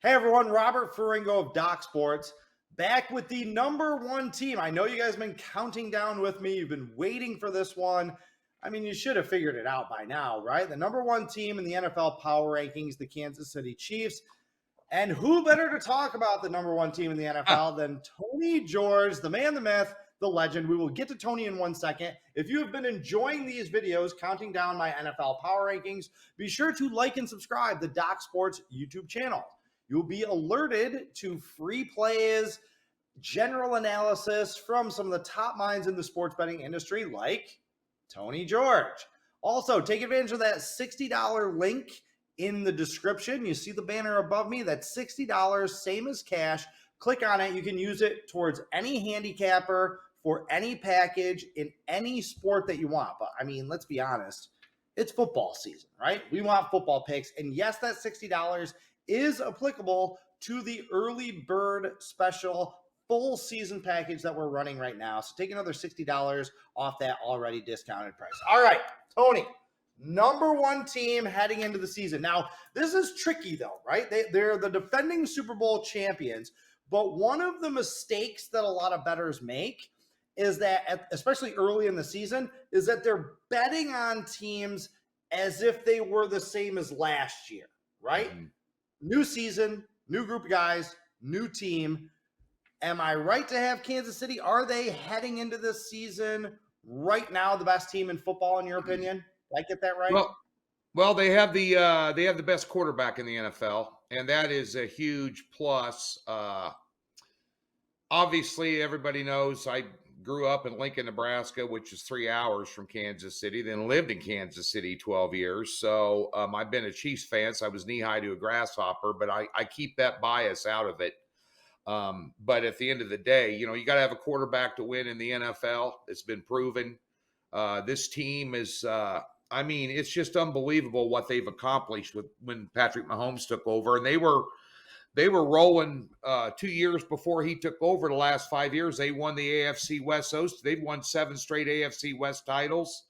Hey everyone, Robert Ferringo of Doc Sports, back with the number one team. I know you guys have been counting down with me. You've been waiting for this one. I mean, you should have figured it out by now, right? The number one team in the NFL power rankings, the Kansas City Chiefs. And who better to talk about the number one team in the NFL than Tony George, the man, the myth, the legend. We will get to Tony in 1 second. If you have been enjoying these videos, counting down my NFL power rankings, be sure to like and subscribe to the Doc Sports YouTube channel. You'll be alerted to free plays, general analysis from some of the top minds in the sports betting industry, like Tony George. Also, take advantage of that $60 link in the description. You see the banner above me. That's $60, same as cash. Click on it. You can use it towards any handicapper for any package in any sport that you want. But I mean, let's be honest, it's football season, right? We want football picks. And yes, that $60 is applicable to the early bird special full season package that we're running right now. So take another $60 off that already discounted price. All right, Tony, number one team heading into the season. Now, this is tricky though, right? They're the defending Super Bowl champions, but one of the mistakes that a lot of bettors make is that, especially early in the season, is that they're betting on teams as if they were the same as last year, right? Mm-hmm. New season, new group of guys, new team. Am I right to have Kansas City? Are they heading into this season right now the best team in football, in your opinion? Did I get that right? Well, they have the best quarterback in the NFL, and that is a huge plus. Obviously, everybody knows I grew up in Lincoln, Nebraska, which is 3 hours from Kansas City, then lived in Kansas City 12 years. So I've been a Chiefs fan, so I was knee-high to a grasshopper, but I keep that bias out of it. But at the end of the day, you got to have a quarterback to win in the NFL. It's been proven. This team is, it's just unbelievable what they've accomplished when Patrick Mahomes took over. And they were rolling 2 years before he took over. The last 5 years, they won the AFC West. They've won 7 straight AFC West titles.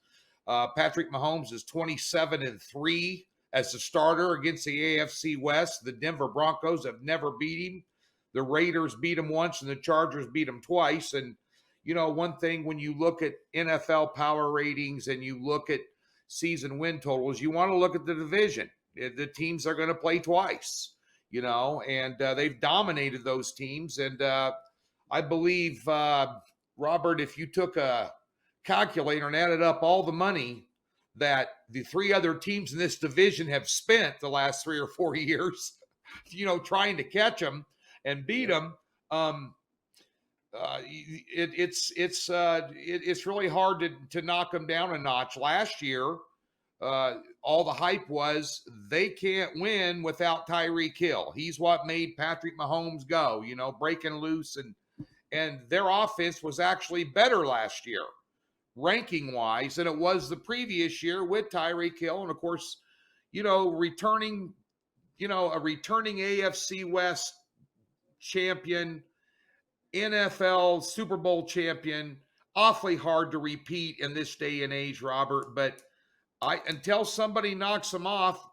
Patrick Mahomes is 27-3 as a starter against the AFC West. The Denver Broncos have never beat him. The Raiders beat him once, and the Chargers beat him twice. And, one thing when you look at NFL power ratings and you look at season win totals, you want to look at the division. The teams are going to play twice. And they've dominated those teams. And I believe, Robert, if you took a calculator and added up all the money that the 3 other teams in this division have spent the last 3 or 4 years, trying to catch them and beat them, it's really hard to knock them down a notch. Last year, all the hype was they can't win without Tyreek Hill. He's what made Patrick Mahomes go, breaking loose. And their offense was actually better last year, ranking-wise, than it was the previous year with Tyreek Hill. And, of course, returning AFC West champion, NFL Super Bowl champion, awfully hard to repeat in this day and age, Robert. But until somebody knocks them off,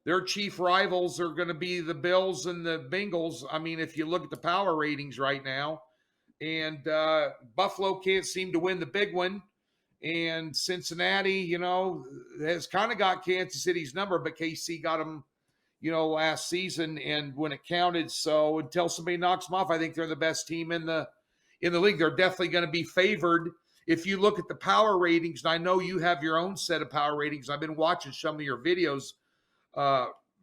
their chief rivals are going to be the Bills and the Bengals. I mean, if you look at the power ratings right now, and Buffalo can't seem to win the big one, and Cincinnati, has kind of got Kansas City's number, but KC got them, last season and when it counted. So until somebody knocks them off, I think they're the best team in the league. They're definitely going to be favored. If you look at the power ratings, and I know you have your own set of power ratings. I've been watching some of your videos,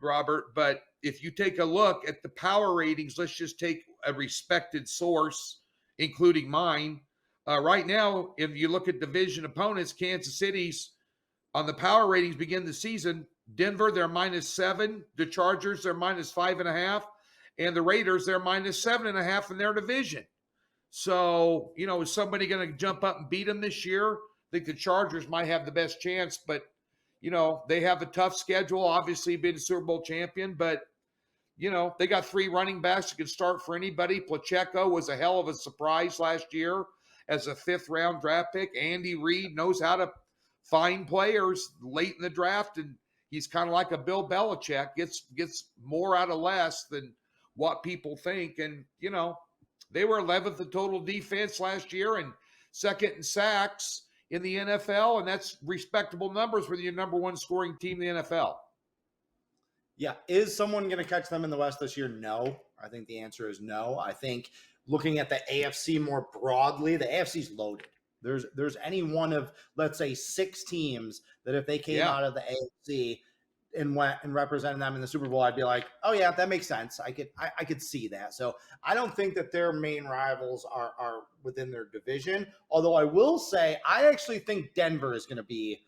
Robert, but if you take a look at the power ratings, let's just take a respected source, including mine. Right now, if you look at division opponents, Kansas City's on the power ratings begin the season. Denver, they're -7. The Chargers, they're -5.5. And the Raiders, they're -7.5 in their division. So, is somebody going to jump up and beat them this year? I think the Chargers might have the best chance, but, they have a tough schedule, obviously being a Super Bowl champion, but, they got 3 running backs that can start for anybody. Pacheco was a hell of a surprise last year as a 5th-round draft pick. Andy Reid knows how to find players late in the draft, and he's kind of like a Bill Belichick, gets more out of less than what people think. And, they were 11th in total defense last year and second in sacks in the NFL, and that's respectable numbers with your number one scoring team in the NFL. Yeah. Is someone going to catch them in the West this year? No. I think the answer is no. I think looking at the AFC more broadly, the AFC's loaded. There's any one of, let's say, 6 teams that if they came out of the AFC and went and represented them in the Super Bowl, I'd be like, oh yeah, that makes sense. I could see that. So I don't think that their main rivals are within their division. Although I will say, I actually think Denver is going to be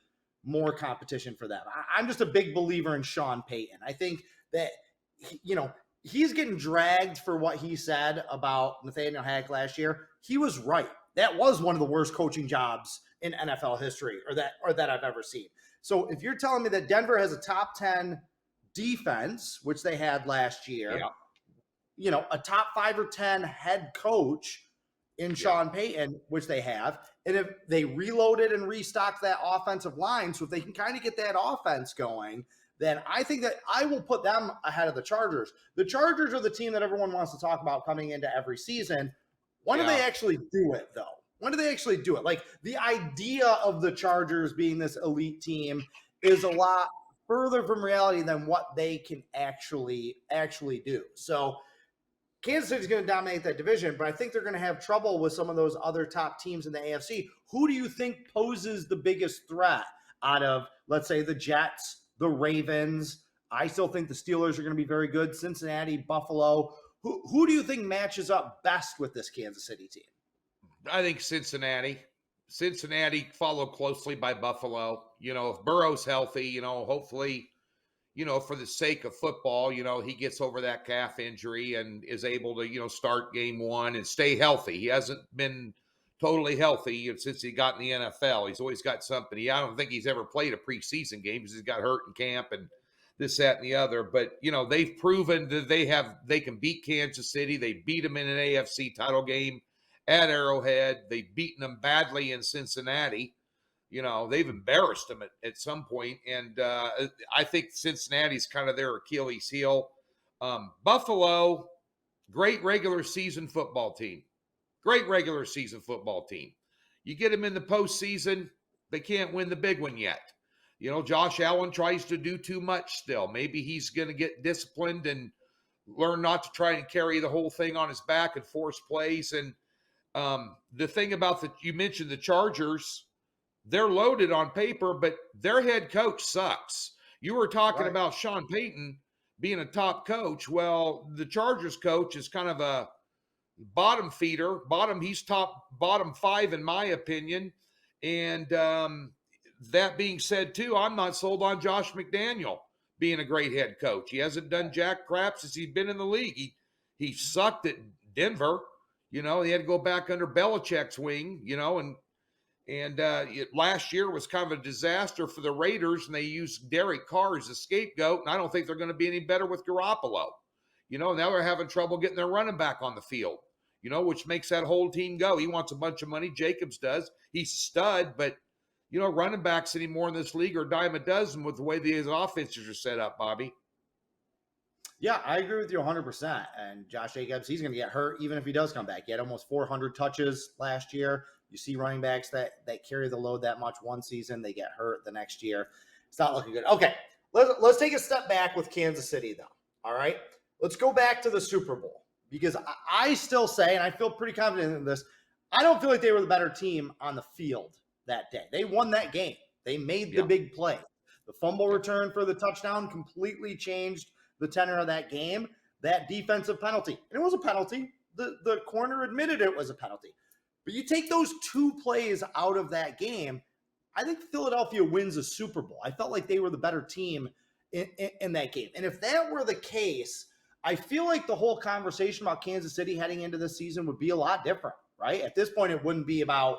more competition for them. I'm just a big believer in Sean Payton. I think that, he's getting dragged for what he said about Nathaniel Hack last year. He was right. That was one of the worst coaching jobs in NFL history or that I've ever seen. So if you're telling me that Denver has a top 10 defense, which they had last year, a top 5 or 10 head coach in Sean Payton, which they have, and if they reloaded and restocked that offensive line, so if they can kind of get that offense going, then I think that I will put them ahead of the Chargers. The Chargers are the team that everyone wants to talk about coming into every season. When do they actually do it, though? When do they actually do it? Like, the idea of the Chargers being this elite team is a lot further from reality than what they can actually do. So Kansas City's going to dominate that division, but I think they're going to have trouble with some of those other top teams in the AFC. Who do you think poses the biggest threat out of, let's say, the Jets, the Ravens? I still think the Steelers are going to be very good. Cincinnati, Buffalo. Who do you think matches up best with this Kansas City team? I think Cincinnati. Cincinnati followed closely by Buffalo. If Burrow's healthy, hopefully, for the sake of football, he gets over that calf injury and is able to, start game one and stay healthy. He hasn't been totally healthy since he got in the NFL. He's always got something. I don't think he's ever played a preseason game because he's got hurt in camp and this, that, and the other. But, they've proven that they can beat Kansas City. They beat them in an AFC title game at Arrowhead. They've beaten them badly in Cincinnati. They've embarrassed them at some point. And I think Cincinnati's kind of their Achilles heel. Buffalo, great regular season football team. Great regular season football team. You get them in the postseason, they can't win the big one yet. Josh Allen tries to do too much still. Maybe he's going to get disciplined and learn not to try and carry the whole thing on his back and force plays. And the thing about you mentioned the Chargers, they're loaded on paper, but their head coach sucks. You were talking about Sean Payton being a top coach. Well, the Chargers coach is kind of a bottom feeder. He's bottom 5 in my opinion. And that being said, too, I'm not sold on Josh McDaniel being a great head coach. He hasn't done jack crap since he's been in the league. He sucked at Denver. He had to go back under Belichick's wing, and last year was kind of a disaster for the Raiders, and they used Derek Carr as a scapegoat, and I don't think they're going to be any better with Garoppolo. Now they're having trouble getting their running back on the field, which makes that whole team go. He wants a bunch of money. Jacobs does. He's a stud, but, running backs anymore in this league are a dime a dozen with the way these offenses are set up, Bobby. Yeah, I agree with you 100%. And Josh Jacobs, he's going to get hurt even if he does come back. He had almost 400 touches last year. You see running backs that carry the load that much one season, they get hurt the next year. It's not looking good. Okay, let's take a step back with Kansas City, though. All right, let's go back to the Super Bowl because I still say, and I feel pretty confident in this, I don't feel like they were the better team on the field that day. They won that game. They made the big play. The fumble return for the touchdown completely changed the tenor of that game. That defensive penalty, and it was a penalty. The corner admitted it was a penalty. But you take those 2 plays out of that game, I think Philadelphia wins a Super Bowl. I felt like they were the better team in that game. And if that were the case, I feel like the whole conversation about Kansas City heading into this season would be a lot different, right? At this point, it wouldn't be about,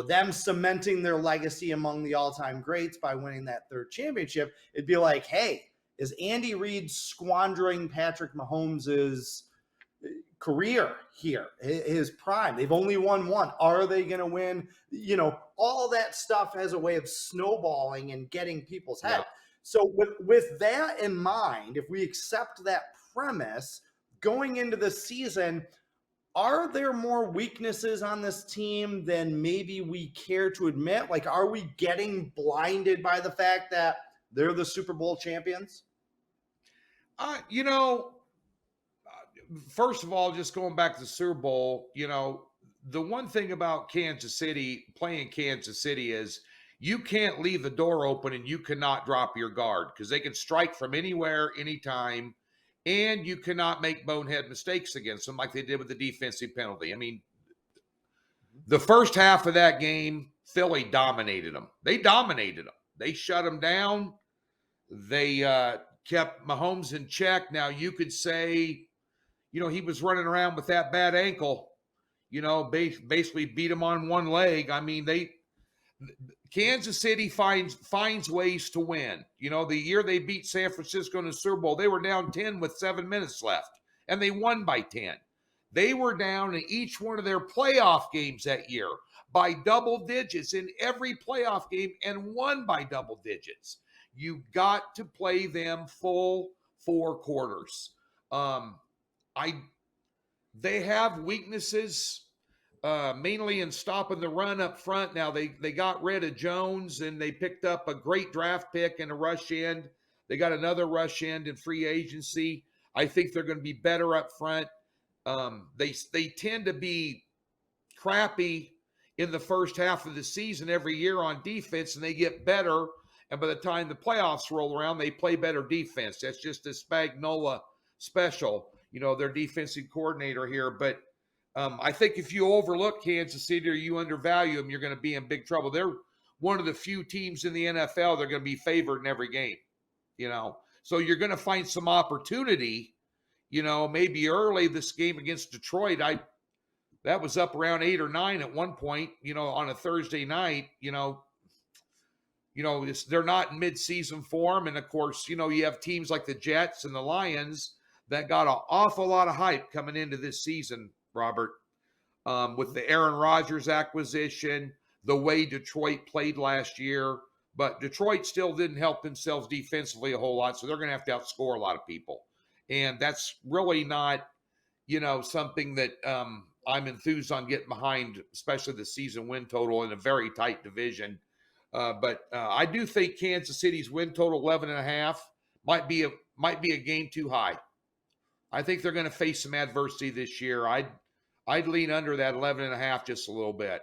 them cementing their legacy among the all-time greats by winning that 3rd championship. It'd be like, hey, is Andy Reid squandering Patrick Mahomes' career here, his prime? They've only won 1. Are they going to win? All that stuff has a way of snowballing and getting people's head. So with that in mind, if we accept that premise going into the season, are there more weaknesses on this team than maybe we care to admit? Like, are we getting blinded by the fact that they're the Super Bowl champions? You know, first of all, just going back to the Super Bowl, the one thing about Kansas City, playing Kansas City, is you can't leave the door open and you cannot drop your guard because they can strike from anywhere, anytime, and you cannot make bonehead mistakes against them like they did with the defensive penalty. I mean, the first half of that game, Philly dominated them. They dominated them. They shut them down. They kept Mahomes in check. Now, you could say, he was running around with that bad ankle, basically beat him on one leg. I mean, Kansas City finds ways to win. The year they beat San Francisco in the Super Bowl, they were down 10 with 7 minutes left, and they won by 10. They were down in each one of their playoff games that year by double digits in every playoff game and won by double digits. You got to play them full 4 quarters. They have weaknesses, mainly in stopping the run up front. Now they got rid of Jones and they picked up a great draft pick and a rush end. They got another rush end in free agency. I think they're going to be better up front. They tend to be crappy in the first half of the season every year on defense, and they get better. And by the time the playoffs roll around, they play better defense. That's just a Spagnuolo special, their defensive coordinator here. But I think if you overlook Kansas City or you undervalue them, you're going to be in big trouble. They're one of the few teams in the NFL they're going to be favored in every game, So you're going to find some opportunity, maybe early this game against Detroit. That was up around 8 or 9 at one point, on a Thursday night, they're not in mid-season form. And of course, you have teams like the Jets and the Lions that got an awful lot of hype coming into this season, Robert, with the Aaron Rodgers acquisition, the way Detroit played last year. But Detroit still didn't help themselves defensively a whole lot, so they're going to have to outscore a lot of people. And that's really not, something that I'm enthused on getting behind, especially the season win total in a very tight division. But I do think Kansas City's win total 11.5 might be a game too high. I think they're going to face some adversity this year. I'd lean under that 11.5 just a little bit.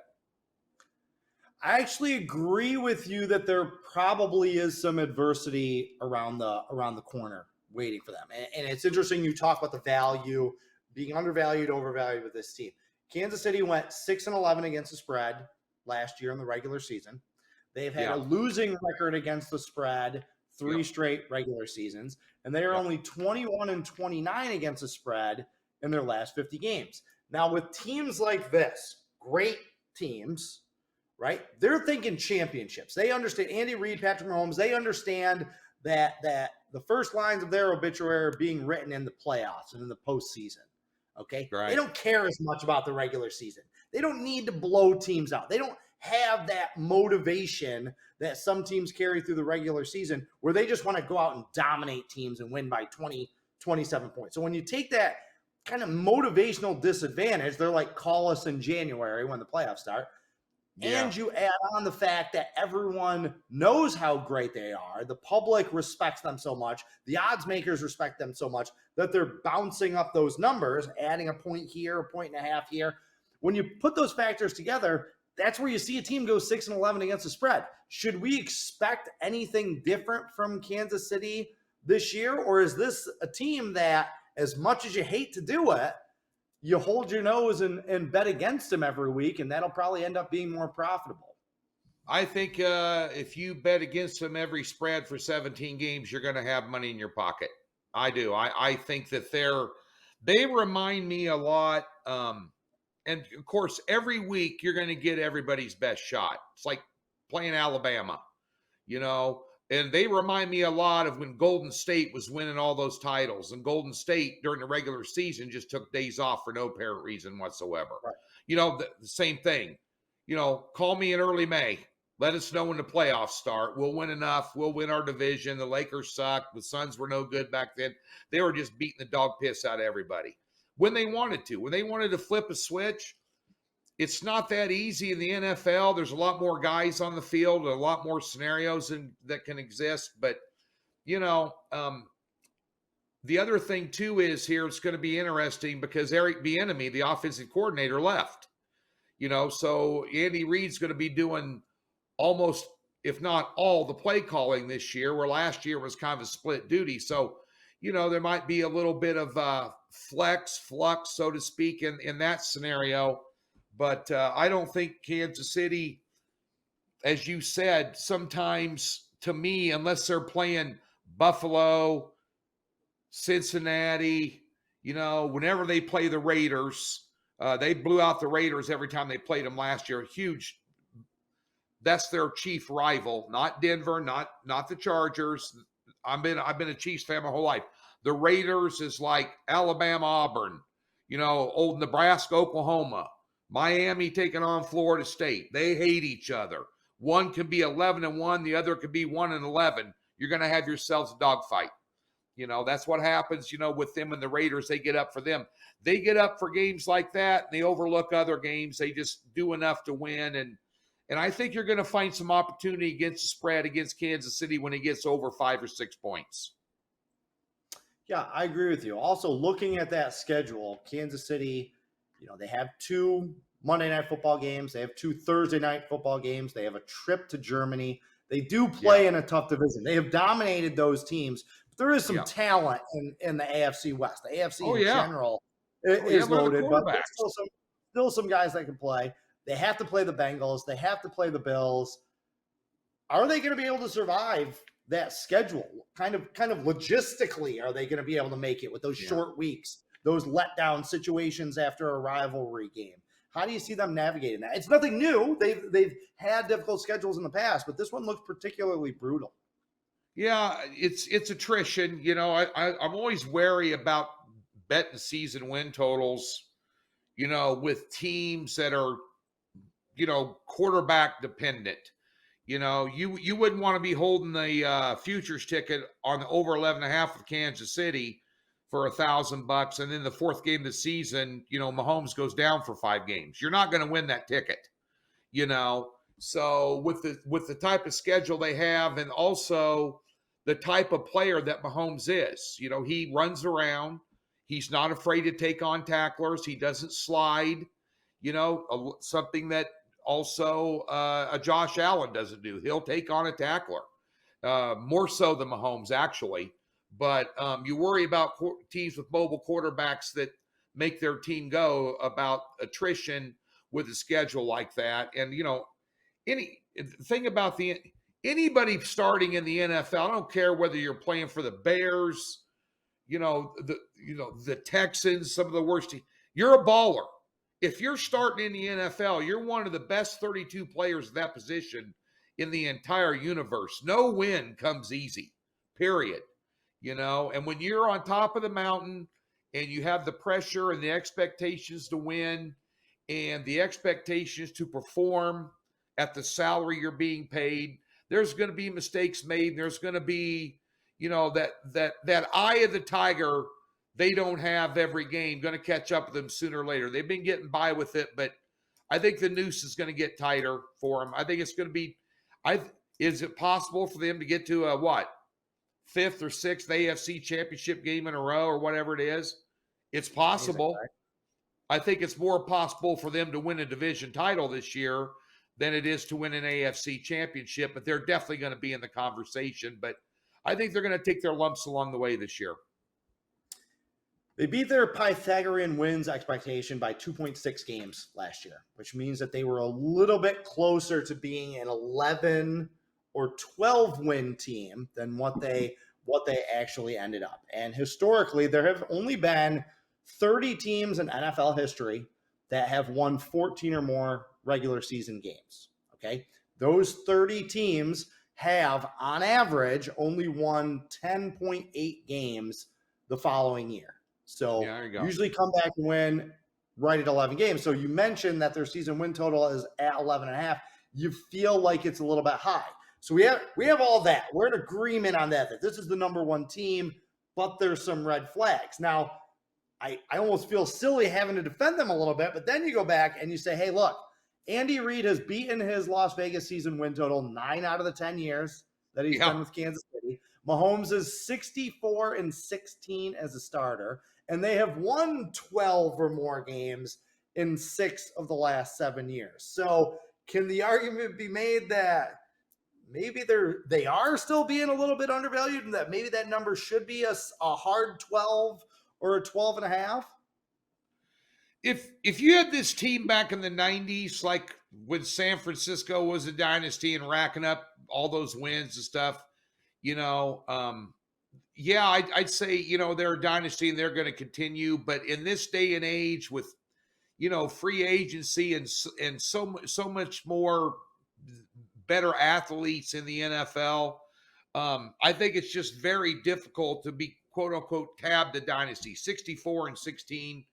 I actually agree with you that there probably is some adversity around the corner waiting for them. And it's interesting you talk about the value, being undervalued, overvalued with this team. Kansas City went 6-11 against the spread last year in the regular season. They've had a losing record against the spread 3 straight regular seasons, and they are only 21-29 against the spread in their last 50 games. Now, with teams like this, great teams, right? They're thinking championships. They understand Andy Reid, Patrick Mahomes. They understand that the first lines of their obituary are being written in the playoffs and in the postseason. Okay, right. They don't care as much about the regular season. They don't need to blow teams out. They don't have that motivation that some teams carry through the regular season where they just want to go out and dominate teams and win by 20, 27 points. So when you take that kind of motivational disadvantage, they're like, call us in January when the playoffs start. Yeah. And you add on the fact that everyone knows how great they are. The public respects them so much. The odds makers respect them so much that they're bouncing up those numbers, adding a point here, a point and a half here. When you put those factors together, that's where you see a team go 6-11 against the spread. Should we expect anything different from Kansas City this year? Or is this a team that, as much as you hate to do it, you hold your nose and bet against them every week, and that'll probably end up being more profitable? I think if you bet against them every spread for 17 games, you're going to have money in your pocket. I do. I think that they remind me a lot. And of course, every week you're going to get everybody's best shot. It's like playing Alabama, and they remind me a lot of when Golden State was winning all those titles, and Golden State during the regular season just took days off for no apparent reason whatsoever. Right. The same thing, call me in early May. Let us know when the playoffs start. We'll win enough. We'll win our division. The Lakers suck. The Suns were no good back then. They were just beating the dog piss out of everybody when they wanted to. When they wanted to flip a switch, it's not that easy in the NFL. There's a lot more guys on the field, a lot more scenarios that can exist. But, you know, the other thing, too, is here it's going to be interesting because Eric Bieniemy, the offensive coordinator, left. You know, so Andy Reid's going to be doing almost, if not all, the play calling this year, where last year was kind of a split duty. So, you know, there might be a little bit of flux, so to speak, in that scenario. But I don't think Kansas City, as you said, sometimes to me, unless they're playing Buffalo, Cincinnati, you know, whenever they play the Raiders, they blew out the Raiders every time they played them last year. Huge. That's their chief rival, not Denver, not the Chargers. I've been a Chiefs fan my whole life. The Raiders is like Alabama, Auburn, you know, old Nebraska, Oklahoma, Miami taking on Florida State. They hate each other. One can be 11-1, the other could be 1-11. You're going to have yourselves a dogfight. You know, that's what happens, you know, with them and the Raiders. They get up for them. They get up for games like that, and they overlook other games. They just do enough to win. And I think you're going to find some opportunity against the spread against Kansas City when it gets over 5 or 6 points. Yeah, I agree with you. Also, looking at that schedule, Kansas City, you know, they have 2 Monday Night Football games. They have 2 Thursday Night Football games. They have a trip to Germany. They do play in a tough division. They have dominated those teams. But there is some talent in the AFC West. The AFC in general is loaded, but there's still some guys that can play. They have to play the Bengals. They have to play the Bills. Are they going to be able to survive that schedule? Kind of logistically, are they going to be able to make it with those short weeks, those letdown situations after a rivalry game? How do you see them navigating that? It's nothing new. They've had difficult schedules in the past, but this one looks particularly brutal. Yeah, it's attrition. You know, I'm always wary about betting season win totals, you know, with teams that are, you know, quarterback dependent. You know, you wouldn't want to be holding the futures ticket on the over 11.5 with Kansas City for $1,000, and then the 4th game of the season, you know, Mahomes goes down for 5 games. You're not going to win that ticket, you know. So with the type of schedule they have, and also the type of player that Mahomes is, you know, he runs around. He's not afraid to take on tacklers. He doesn't slide, you know, something that also a Josh Allen doesn't do. He'll take on a tackler, more so than Mahomes, actually. But you worry about teams with mobile quarterbacks that make their team go about attrition with a schedule like that. And, you know, thing about anybody starting in the NFL, I don't care whether you're playing for the Bears, the Texans, some of the worst teams, you're a baller. If you're starting in the NFL, you're one of the best 32 players at that position in the entire universe. No win comes easy, period. You know, and when you're on top of the mountain and you have the pressure and the expectations to win and the expectations to perform at the salary you're being paid, there's going to be mistakes made. There's going to be, you know, that eye of the tiger they don't have every game, going to catch up with them sooner or later. They've been getting by with it, but I think the noose is going to get tighter for them. I think it's going to be, is it possible for them to get to a 5th or 6th AFC championship game in a row or whatever it is? It's possible. I think it's more possible for them to win a division title this year than it is to win an AFC championship, but they're definitely going to be in the conversation. But I think they're going to take their lumps along the way this year. They beat their Pythagorean wins expectation by 2.6 games last year, which means that they were a little bit closer to being an 11 or 12 win team than what they actually ended up. And historically, there have only been 30 teams in NFL history that have won 14 or more regular season games. Okay. Those 30 teams have, on average, only won 10.8 games the following year. So usually come back and win right at 11 games. So you mentioned that their season win total is at 11.5. you feel like it's a little bit high. So we have all that. We're in agreement on that this is the number one team, but there's some red flags. Now, I almost feel silly having to defend them a little bit, but then you go back and you say, hey, look, Andy Reid has beaten his Las Vegas season win total 9 out of the 10 years that he's been with Kansas City. Mahomes is 64-16 as a starter, and they have won 12 or more games in 6 of the last 7 years. So can the argument be made that maybe they are still being a little bit undervalued and that maybe that number should be a hard 12 or a 12 and a half? If you had this team back in the 90s, like when San Francisco was a dynasty and racking up all those wins and stuff, yeah, I'd say, they're a dynasty and they're going to continue. But in this day and age with, free agency and so much more better athletes in the NFL, I think it's just very difficult to be, quote unquote, tabbed a dynasty. 64-16.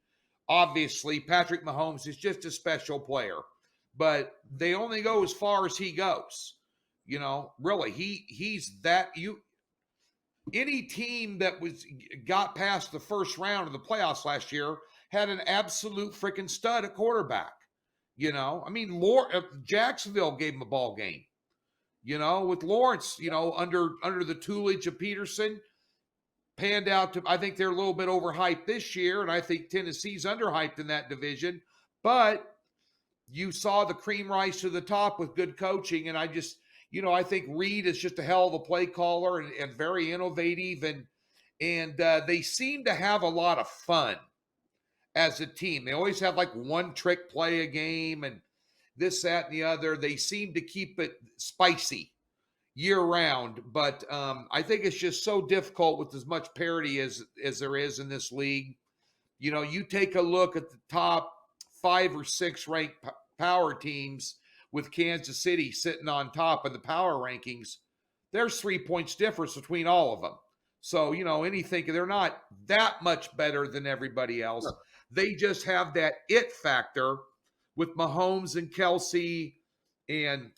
Obviously, Patrick Mahomes is just a special player, but they only go as far as he goes. Really, he's that any team that got past the first round of the playoffs last year had an absolute freaking stud at quarterback. I mean, Jacksonville gave him a ball game. With Lawrence, under the tutelage of Peterson, panned out to, I think they're a little bit overhyped this year, and I think Tennessee's underhyped in that division. But you saw the cream rise to the top with good coaching, and I just, I think Reid is just a hell of a play caller and very innovative, and they seem to have a lot of fun as a team. They always have like one trick play a game and this, that, and the other. They seem to keep it spicy year round, but I think it's just so difficult with as much parity as there is in this league. You take a look at the top 5 or 6 ranked power teams with Kansas City sitting on top of the power rankings. There's 3 points difference between all of them. So, they're not that much better than everybody else. Sure. They just have that it factor with Mahomes and Kelsey and,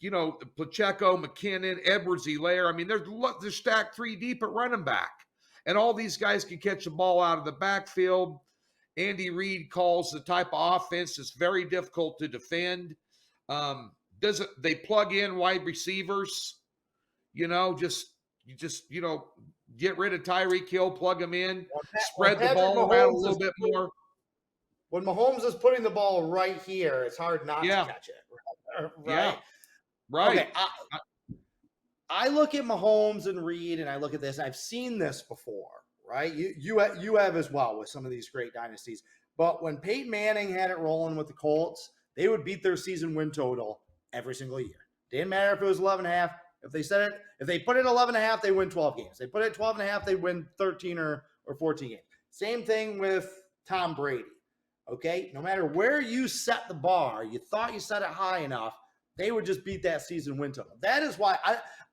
Pacheco, McKinnon, Edwards-Helaire. I mean, they're stacked 3 deep at running back. And all these guys can catch the ball out of the backfield. Andy Reid calls the type of offense that's very difficult to defend. They plug in wide receivers, get rid of Tyreek Hill, plug them in, spread the ball around a little bit more. When Mahomes is putting the ball right here, it's hard not to catch it. Right? Yeah. Right. Okay. I look at Mahomes and Reid, and I look at this. I've seen this before, right? You have as well with some of these great dynasties. But when Peyton Manning had it rolling with the Colts, they would beat their season win total every single year. Didn't matter if it was 11.5. If they put it 11.5, they win 12 games. They put it 12.5, they win 13 or 14 games. Same thing with Tom Brady. Okay, no matter where you set the bar, you thought you set it high enough, they would just beat that season win total. That is why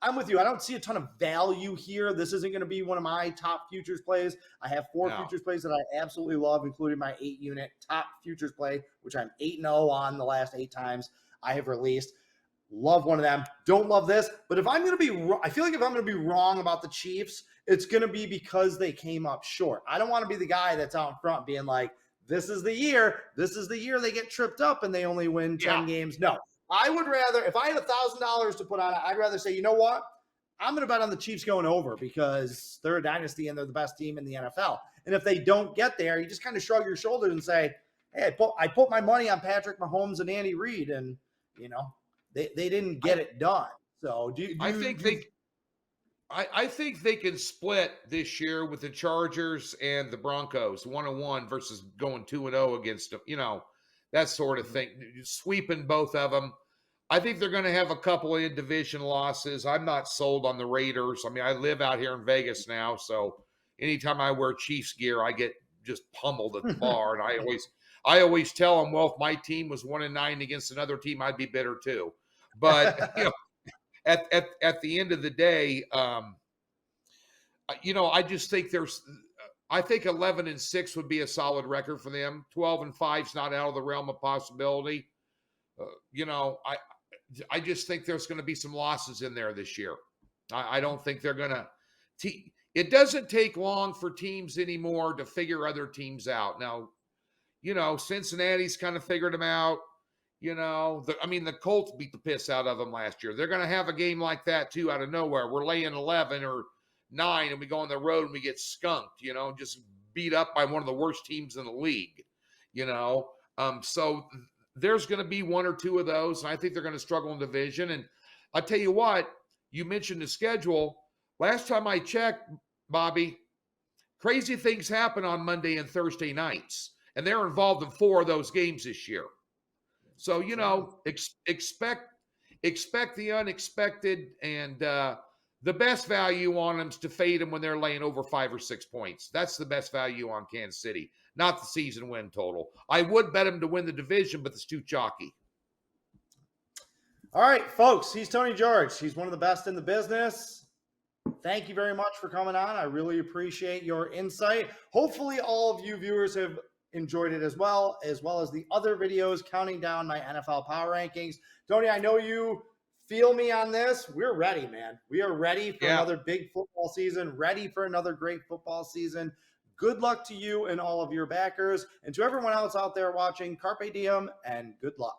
I'm with you. I don't see a ton of value here. This isn't going to be one of my top futures plays. I have 4 futures plays that I absolutely love, including my 8-unit top futures play, which I'm 8-0 on the last 8 times I have released. Love one of them. Don't love this. But I feel like if I'm going to be wrong about the Chiefs, it's going to be because they came up short. I don't want to be the guy that's out in front being like, this is the year they get tripped up and they only win 10 games. No, I would rather, if I had $1,000 to put on it, I'd rather say, you know what? I'm going to bet on the Chiefs going over because they're a dynasty and they're the best team in the NFL. And if they don't get there, you just kind of shrug your shoulders and say, hey, I put my money on Patrick Mahomes and Andy Reid, and, they didn't get it done. So I think they can split this year with the Chargers and the Broncos, 1-1 versus going 2-0 against them, that sort of thing, sweeping both of them. I think they're going to have a couple of division losses. I'm not sold on the Raiders. I mean, I live out here in Vegas now, so anytime I wear Chiefs gear, I get just pummeled at the bar. And I always tell them, well, if my team was 1-9 against another team, I'd be bitter too. But at the end of the day, I just think I think 11-6 would be a solid record for them. 12-5 is not out of the realm of possibility. I just think there's going to be some losses in there this year. I don't think they're going to. It doesn't take long for teams anymore to figure other teams out. Now, Cincinnati's kind of figured them out. The Colts beat the piss out of them last year. They're going to have a game like that too out of nowhere. We're laying 11 or 9 and we go on the road and we get skunked, just beat up by one of the worst teams in the league, So there's going to be one or two of those. And I think they're going to struggle in division. And I'll tell you what, you mentioned the schedule. Last time I checked, Bobby, crazy things happen on Monday and Thursday nights. And they're involved in 4 of those games this year. So, expect the unexpected, and the best value on them is to fade them when they're laying over 5 or 6 points. That's the best value on Kansas City, not the season win total. I would bet them to win the division, but it's too chalky. All right, folks, he's Tony George. He's one of the best in the business. Thank you very much for coming on. I really appreciate your insight. Hopefully all of you viewers have enjoyed it as well as the other videos counting down my NFL power rankings. Tony, I know you feel me on this. We're ready, man. We are ready for another big football season, ready for another great football season. Good luck to you and all of your backers. And to everyone else out there watching, carpe diem and good luck.